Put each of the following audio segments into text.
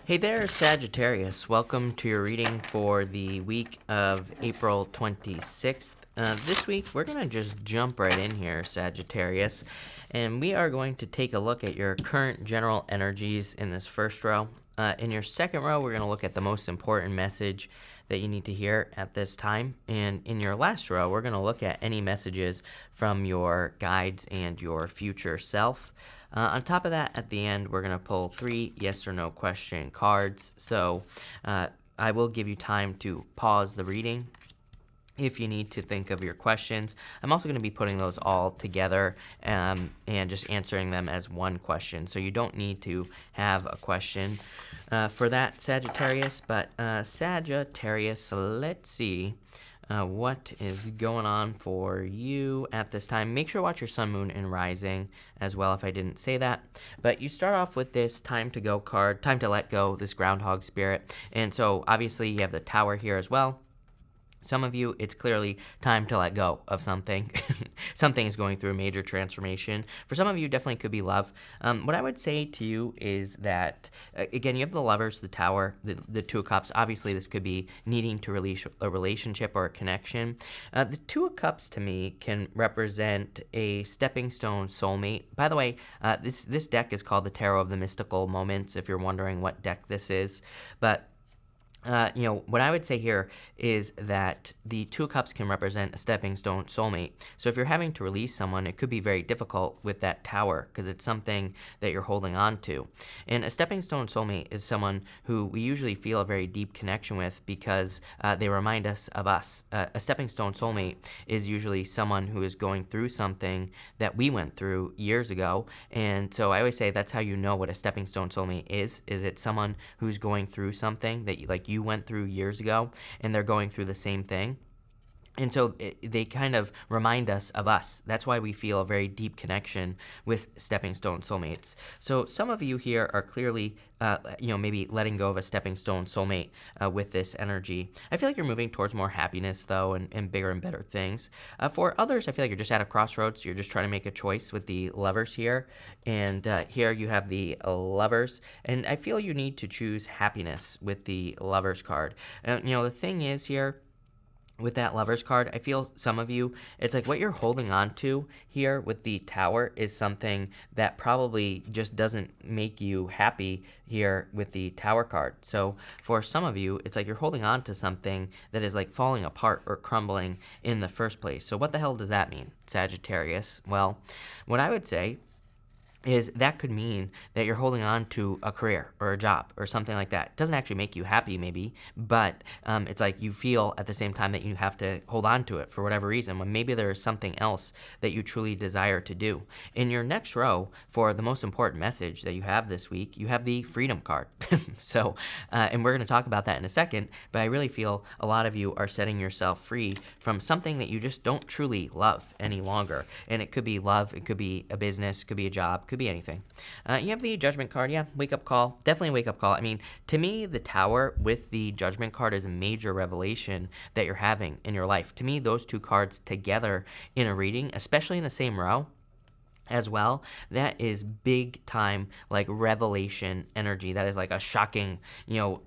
Hey there, Sagittarius. Welcome to your reading for the week of April 26th. This week, we're going to just jump right in here, Sagittarius, and we are going to take a look at your current general energies in this first row. In your second row, we're going to look at the most important message that you need to hear at this time. And in your last row, we're going to look at any messages from your guides and your future self. On top of that, at the end, we're going to pull 3 yes or no question cards. So I will give you time to pause the reading if you need to think of your questions. I'm also going to be putting those all together and just answering them as one question. So you don't need to have a question for that, Sagittarius. But Sagittarius, let's see what is going on for you at this time. Make sure to watch your sun, moon, and rising as well if I didn't say that. But you start off with this time to go card, time to let go, this groundhog spirit. And so obviously you have the tower here as well. Some of you, it's clearly time to let go of something. Something is going through a major transformation. For some of you, definitely could be love. What I would say to you is that, again, you have the lovers, the tower, the Two of Cups. Obviously, this could be needing to release a relationship or a connection. The Two of Cups, to me, can represent a stepping stone soulmate. By the way, this deck is called the Tarot of the Mystical Moments, if you're wondering what deck this is. But what I would say here is that the Two of Cups can represent a stepping stone soulmate. So if you're having to release someone, it could be very difficult with that tower because it's something that you're holding on to. And a stepping stone soulmate is someone who we usually feel a very deep connection with because they remind us of us. A stepping stone soulmate is usually someone who is going through something that we went through years ago. And so I always say that's how you know what a stepping stone soulmate is it's someone who's going through something that you went through years ago, and they're going through the same thing. And so they kind of remind us of us. That's why we feel a very deep connection with stepping stone soulmates. So some of you here are clearly, maybe letting go of a stepping stone soulmate with this energy. I feel like you're moving towards more happiness, though, and bigger and better things. For others, I feel like you're just at a crossroads. You're just trying to make a choice with the lovers here. And here you have the lovers. And I feel you need to choose happiness with the lovers card. The thing is here, with that lovers card, I feel some of you, it's like what you're holding on to here with the tower is something that probably just doesn't make you happy here with the tower card. So for some of you, it's like you're holding on to something that is like falling apart or crumbling in the first place. So what the hell does that mean, Sagittarius? Well, what I would say is that could mean that you're holding on to a career or a job or something like that. It doesn't actually make you happy maybe, but it's like you feel at the same time that you have to hold on to it for whatever reason, when maybe there is something else that you truly desire to do. In your next row, for the most important message that you have this week, you have the freedom card. So, and we're going to talk about that in a second, but I really feel a lot of you are setting yourself free from something that you just don't truly love any longer. And it could be love, it could be a business, it could be a job, could be anything. You have the Judgment card. Yeah, wake up call. Definitely a wake up call. I mean, to me, the Tower with the Judgment card is a major revelation that you're having in your life. To me, those two cards together in a reading, especially in the same row as well, that is big time like revelation energy. That is like a shocking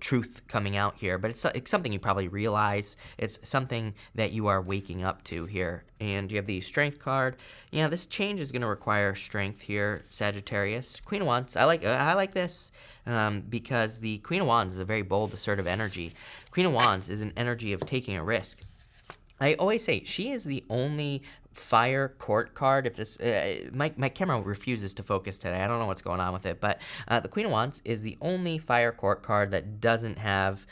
truth coming out here, but it's something you probably realize. It's something that you are waking up to here. And you have the Strength card. This change is going to require strength here, Sagittarius. Queen of Wands, I like this because the Queen of Wands is a very bold, assertive energy. Queen of Wands is an energy of taking a risk. I always say she is the only fire court card. If this my camera refuses to focus today, I don't know what's going on with it, but the Queen of Wands is the only fire court card that doesn't have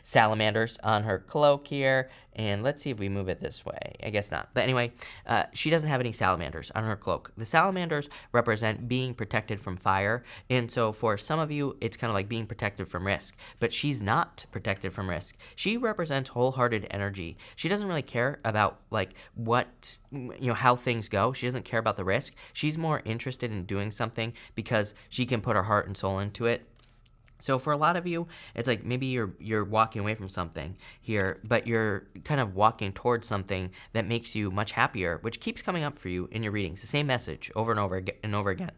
salamanders on her cloak here. And let's see if we move it this way. I guess not. But anyway, she doesn't have any salamanders on her cloak. The salamanders represent being protected from fire. And so for some of you, it's kind of like being protected from risk. But she's not protected from risk. She represents wholehearted energy. She doesn't really care about like what, how things go. She doesn't care about the risk. She's more interested in doing something because she can put her heart and soul into it. So for a lot of you, it's like maybe you're walking away from something here, but you're kind of walking towards something that makes you much happier, which keeps coming up for you in your readings. The same message over and over and over again.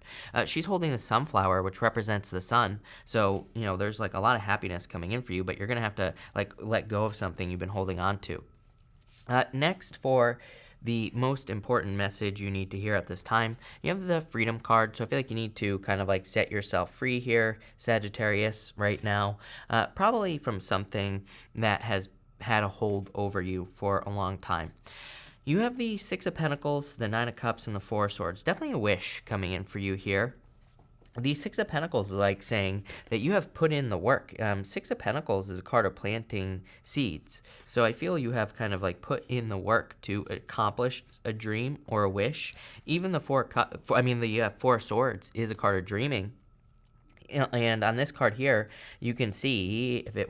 She's holding the sunflower, which represents the sun. So, there's like a lot of happiness coming in for you, but you're going to have to like let go of something you've been holding on to. Next, for the most important message you need to hear at this time, you have the Freedom card. So I feel like you need to kind of like set yourself free here, Sagittarius, right now, probably from something that has had a hold over you for a long time. You have the Six of Pentacles, the Nine of Cups, and the Four of Swords. Definitely a wish coming in for you here. The Six of Pentacles is like saying that you have put in the work. Six of Pentacles is a card of planting seeds. So I feel you have kind of like put in the work to accomplish a dream or a wish. Even the Four of Swords is a card of dreaming. And on this card here, you can see, if it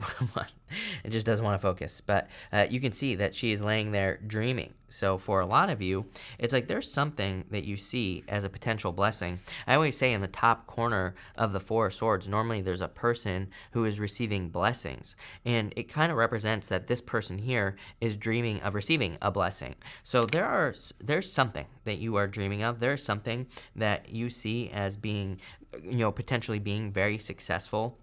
just doesn't want to focus, but you can see that she is laying there dreaming. So for a lot of you, it's like there's something that you see as a potential blessing. I always say in the top corner of the Four of Swords, normally there's a person who is receiving blessings. And it kind of represents that this person here is dreaming of receiving a blessing. So there's something that you are dreaming of. There's something that you see as being, potentially being very successful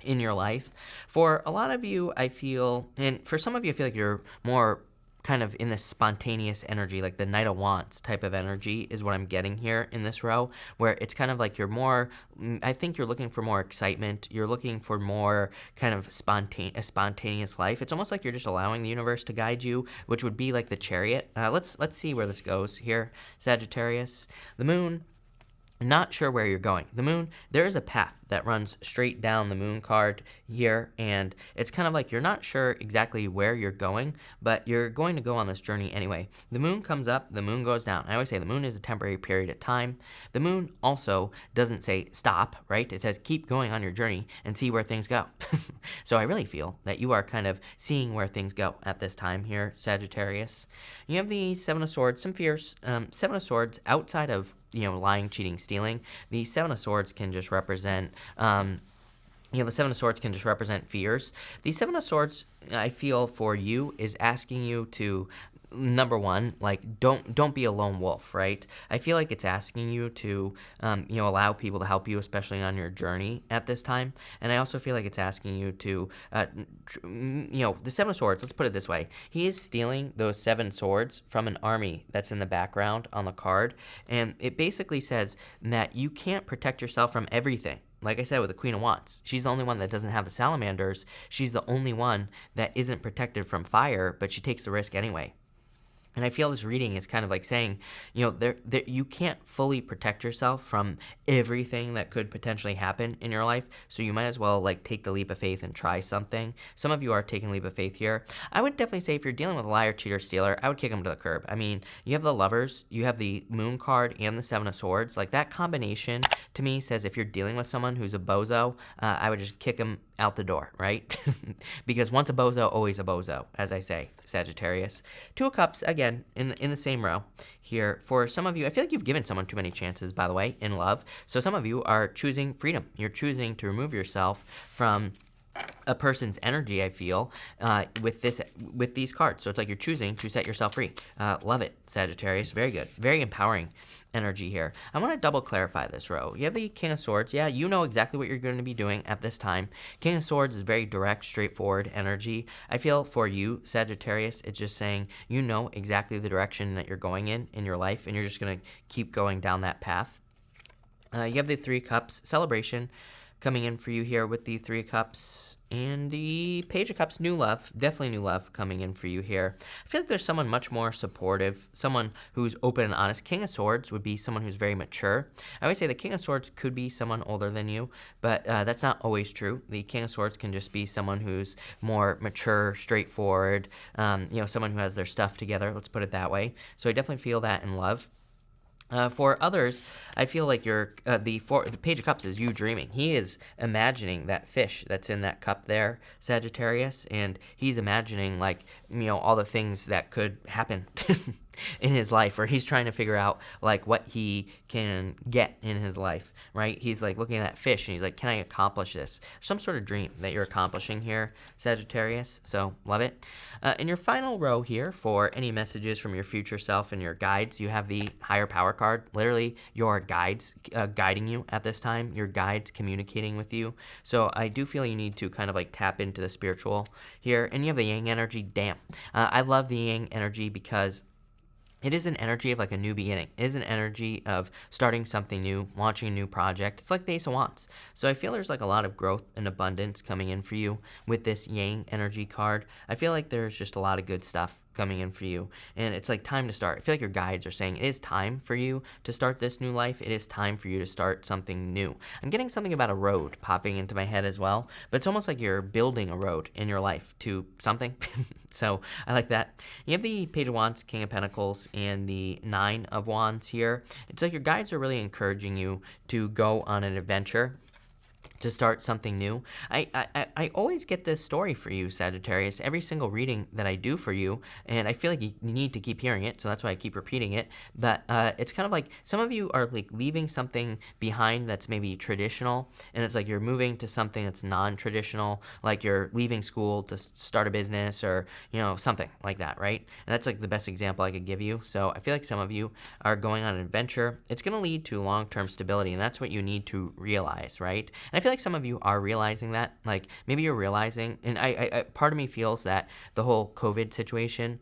in your life. For a lot of you, I feel, and for some of you, I feel like you're more kind of in this spontaneous energy, like the Knight of Wands type of energy is what I'm getting here in this row, where it's kind of like you're more, I think you're looking for more excitement. You're looking for more kind of a spontaneous life. It's almost like you're just allowing the universe to guide you, which would be like the Chariot. Let's see where this goes here, Sagittarius. The Moon. Not sure where you're going. The Moon, there is a path that runs straight down the Moon card here, and it's kind of like you're not sure exactly where you're going, but you're going to go on this journey anyway. The Moon comes up, the Moon goes down. I always say the Moon is a temporary period of time. The Moon also doesn't say stop, right? It says keep going on your journey and see where things go. So I really feel that you are kind of seeing where things go at this time here, Sagittarius. You have the Seven of Swords, some fears. Seven of Swords, outside of lying, cheating, stealing, the Seven of Swords can just represent, the Seven of Swords can just represent fears. The Seven of Swords, I feel for you, is asking you to, number one, like don't be a lone wolf, right? I feel like it's asking you to, allow people to help you, especially on your journey at this time. And I also feel like it's asking you to, the Seven of Swords. Let's put it this way: he is stealing those seven swords from an army that's in the background on the card, and it basically says that you can't protect yourself from everything. Like I said with the Queen of Wands, she's the only one that doesn't have the salamanders. She's the only one that isn't protected from fire, but she takes the risk anyway. And I feel this reading is kind of like saying, you can't fully protect yourself from everything that could potentially happen in your life. So you might as well like take the leap of faith and try something. Some of you are taking a leap of faith here. I would definitely say if you're dealing with a liar, cheater, stealer, I would kick them to the curb. I mean, you have the Lovers, you have the Moon card, and the Seven of Swords. Like that combination to me says if you're dealing with someone who's a bozo, I would just kick them out the door, right? Because once a bozo, always a bozo, as I say, Sagittarius. Two of Cups, again, in the same row here. For some of you, I feel like you've given someone too many chances, by the way, in love. So some of you are choosing freedom. You're choosing to remove yourself from a person's energy, I feel, with these cards. So it's like you're choosing to set yourself free. Love it, Sagittarius. Very good. Very empowering energy here. I want to double clarify this row. You have the King of Swords. Yeah, you know exactly what you're going to be doing at this time. King of Swords is very direct, straightforward energy. I feel for you, Sagittarius, it's just saying you know exactly the direction that you're going in your life, and you're just going to keep going down that path. You have the Three of Cups, celebration coming in for you here with the Three of Cups. And the Page of Cups, new love, definitely new love coming in for you here. I feel like there's someone much more supportive, someone who's open and honest. King of Swords would be someone who's very mature. I always say the King of Swords could be someone older than you, but that's not always true. The King of Swords can just be someone who's more mature, straightforward, someone who has their stuff together, let's put it that way. So I definitely feel that in love. For others, I feel like the Page of Cups is you dreaming. He is imagining that fish that's in that cup there, Sagittarius, and he's imagining all the things that could happen. in his life, or he's trying to figure out like what he can get in his life, right? He's like looking at that fish and he's like, can I accomplish this? Some sort of dream that you're accomplishing here, Sagittarius. So love it. In your final row here for any messages from your future self and your guides, you have the higher power card. Literally your guides guiding you at this time, your guides communicating with you. So I do feel you need to kind of like tap into the spiritual here. And you have the yang energy. Damn. I love the yang energy because it is an energy of like a new beginning. It is an energy of starting something new, launching a new project. It's like the Ace of Wands. So I feel there's like a lot of growth and abundance coming in for you with this Yang energy card. I feel like there's just a lot of good stuff coming in for you. And it's like time to start. I feel like your guides are saying it is time for you to start this new life. It is time for you to start something new. I'm getting something about a road popping into my head as well. But it's almost like you're building a road in your life to something. So I like that. You have the Page of Wands, King of Pentacles, and the Nine of Wands here. It's like your guides are really encouraging you to go on an adventure, to start something new. I always get this story for you, Sagittarius, every single reading that I do for you, and I feel like you need to keep hearing it, so that's why I keep repeating it. But it's kind of like some of you are like leaving something behind that's maybe traditional, and it's like you're moving to something that's non-traditional, like you're leaving school to start a business or, you know, something like that, right? And that's like the best example I could give you. So I feel like some of you are going on an adventure. It's going to lead to long-term stability, and that's what you need to realize, right? And I feel like some of you are realizing that, like maybe you're realizing, and I part of me feels that the whole COVID situation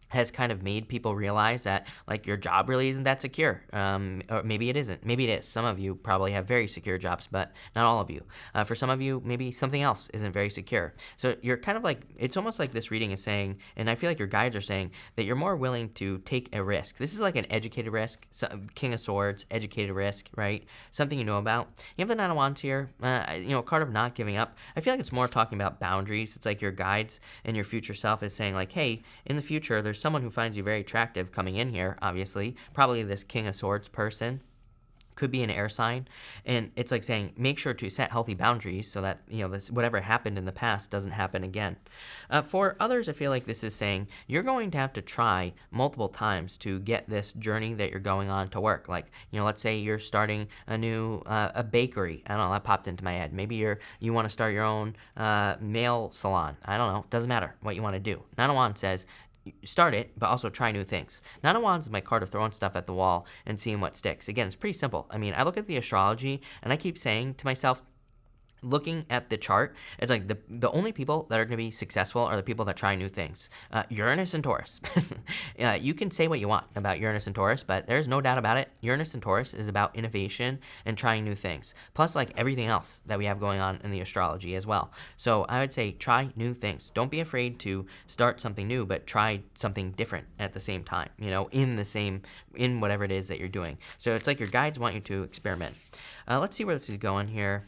has kind of made people realize that like your job really isn't that secure. Or maybe it isn't. Maybe it is. Some of you probably have very secure jobs, but not all of you. For some of you, maybe something else isn't very secure. So you're kind of like, it's almost like this reading is saying, and I feel like your guides are saying that you're more willing to take a risk. This is like an educated risk, King of Swords, educated risk, right? Something you know about. You have the Nine of Wands here, you know, a card of not giving up. I feel like it's more talking about boundaries. It's like your guides and your future self is saying like, hey, in the future, there's someone who finds you very attractive coming in here, obviously, probably this King of Swords person. Could be an air sign, and it's like saying make sure to set healthy boundaries so that, you know, this whatever happened in the past doesn't happen again. For others, I feel like this is saying you're going to have to try multiple times to get this journey that you're going on to work. Like, you know, let's say you're starting a new a bakery. I don't know, that popped into my head. Maybe you want to start your own nail salon. I don't know, doesn't matter what you want to do. Nine of Wands says start it, but also try new things. Nine of Wands is my card of throwing stuff at the wall and seeing what sticks. Again, it's pretty simple. I mean, I look at the astrology and I keep saying to myself, looking at the chart, it's like the only people that are going to be successful are the people that try new things. Uranus and Taurus. You can say what you want about Uranus and Taurus, but there's no doubt about it. Uranus and Taurus is about innovation and trying new things, plus like everything else that we have going on in the astrology as well. So I would say try new things. Don't be afraid to start something new, but try something different at the same time, you know, in whatever it is that you're doing. So it's like your guides want you to experiment. Let's see where this is going here.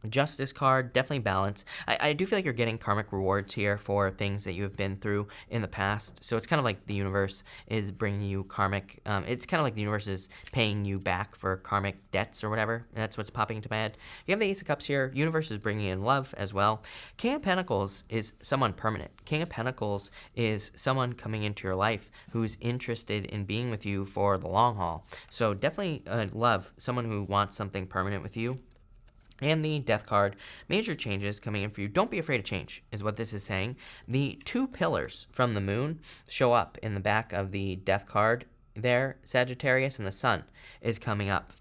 Justice card, definitely balance. I do feel like you're getting karmic rewards here for things that you have been through in the past. So it's kind of like the universe is bringing you karmic. It's kind of like the universe is paying you back for karmic debts or whatever. That's what's popping into my head. You have the Ace of Cups here. Universe is bringing in love as well. King of Pentacles is someone permanent. King of Pentacles is someone coming into your life who's interested in being with you for the long haul. So definitely love, someone who wants something permanent with you. And the Death card, major changes coming in for you. Don't be afraid of change, is what this is saying. The two pillars from the moon show up in the back of the Death card there, Sagittarius, and the sun is coming up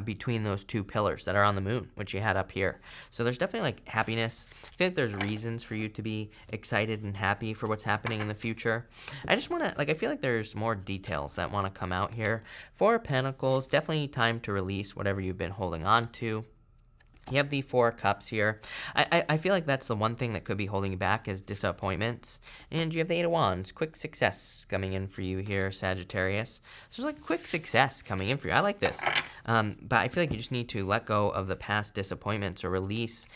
between those two pillars that are on the moon, which you had up here. So there's definitely like happiness. I feel like there's reasons for you to be excited and happy for what's happening in the future. I just want to, like, I feel like there's more details that want to come out here. Four of Pentacles, definitely time to release whatever you've been holding on to. You have the Four of Cups here. I feel like that's the one thing that could be holding you back is disappointments. And you have the Eight of Wands. Quick success coming in for you here, Sagittarius. So there's like quick success coming in for you. I like this. But I feel like you just need to let go of the past disappointments or release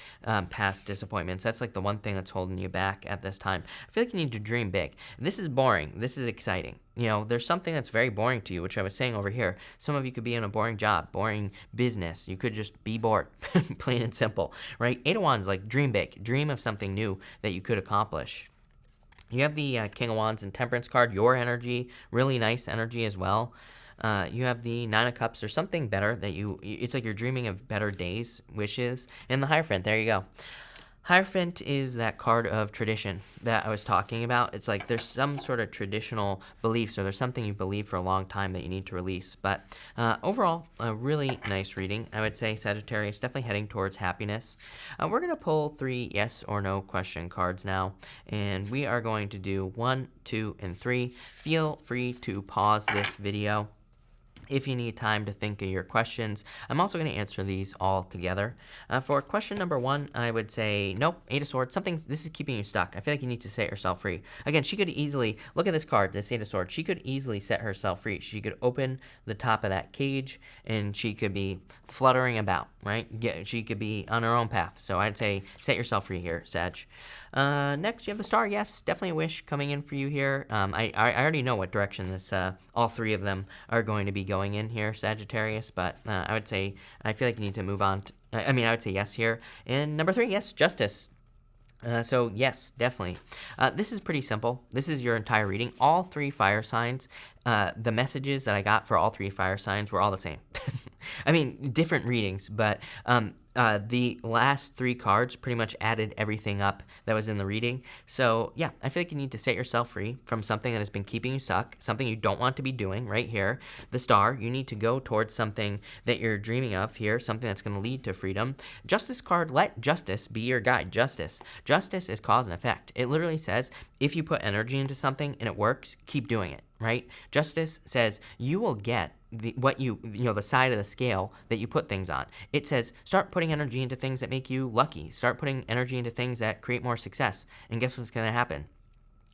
past disappointments. That's like the one thing that's holding you back at this time. I feel like you need to dream big. This is boring. This is exciting. You know, there's something that's very boring to you, which I was saying over here. Some of you could be in a boring job, boring business. You could just be bored, plain and simple, right? Eight of Wands, like dream big. Dream of something new that you could accomplish. You have the King of Wands and Temperance card, your energy, really nice energy as well. You have the Nine of Cups or something better that it's like you're dreaming of better days, wishes, and the Hierophant. There you go. Hierophant is that card of tradition that I was talking about. It's like there's some sort of traditional beliefs or there's something you believe for a long time that you need to release. But overall, a really nice reading. I would say Sagittarius definitely heading towards happiness. We're going to pull 3 yes or no question cards now. And we are going to do 1, 2, and 3. Feel free to pause this video if you need time to think of your questions. I'm also going to answer these all together. For question number 1, I would say, nope, 8 of Swords, this is keeping you stuck. I feel like you need to set yourself free. Again, she could easily, look at this card, this 8 of Swords, she could easily set herself free. She could open the top of that cage, and she could be fluttering about, right? She could be on her own path. So I'd say set yourself free here, Sag. Next, you have the Star. Yes, definitely a wish coming in for you here. I already know what direction all 3 of them are going to be going in here, Sagittarius, but I would say I feel like you need to move on. I would say yes here. And number 3, yes, Justice. So yes, definitely. This is pretty simple. This is your entire reading. All 3 fire signs, the messages that I got for all 3 fire signs were all the same. Different readings, but the last 3 cards pretty much added everything up that was in the reading. So yeah, I feel like you need to set yourself free from something that has been keeping you stuck, something you don't want to be doing right here. The Star, you need to go towards something that you're dreaming of here, something that's going to lead to freedom. Justice card, let justice be your guide. Justice is cause and effect. It literally says, if you put energy into something and it works, keep doing it, right? Justice says you will get the side of the scale that you put things on. It says start putting energy into things that make you lucky. Start putting energy into things that create more success. And guess what's going to happen?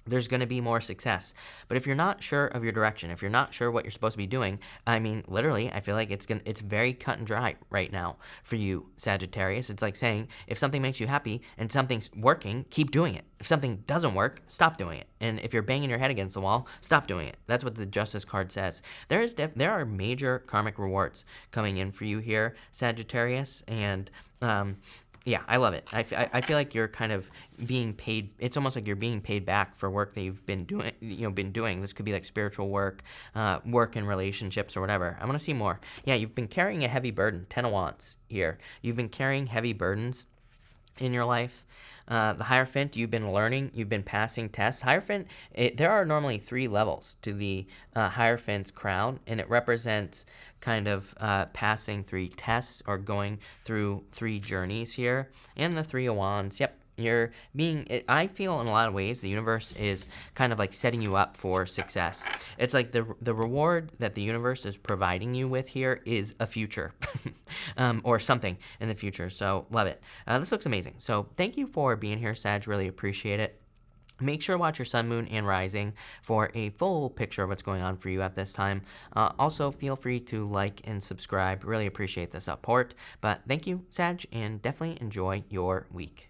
There's going to be more success. But if you're not sure of your direction, if you're not sure what you're supposed to be doing, literally, I feel like it's very cut and dry right now for you, Sagittarius. It's like saying, if something makes you happy and something's working, keep doing it. If something doesn't work, stop doing it. And if you're banging your head against the wall, stop doing it. That's what the Justice card says. There are major karmic rewards coming in for you here, Sagittarius, and yeah, I love it. I feel like you're kind of being paid. It's almost like you're being paid back for work that you've been doing. This could be like spiritual work, work in relationships or whatever. I want to see more. Yeah, you've been carrying a heavy burden. 10 of Wands here. You've been carrying heavy burdens in your life. The Hierophant, you've been learning, you've been passing tests. Hierophant, there are normally 3 levels to the Hierophant's crown, and it represents kind of passing 3 tests or going through 3 journeys here. And the 3 of Wands, yep. I feel in a lot of ways the universe is kind of like setting you up for success. It's like the reward that the universe is providing you with here is a future or something in the future. So love it. This looks amazing. So thank you for being here, Sag. Really appreciate it. Make sure to watch your sun, moon, and rising for a full picture of what's going on for you at this time. Also, feel free to like and subscribe. Really appreciate the support. But thank you, Sag, and definitely enjoy your week.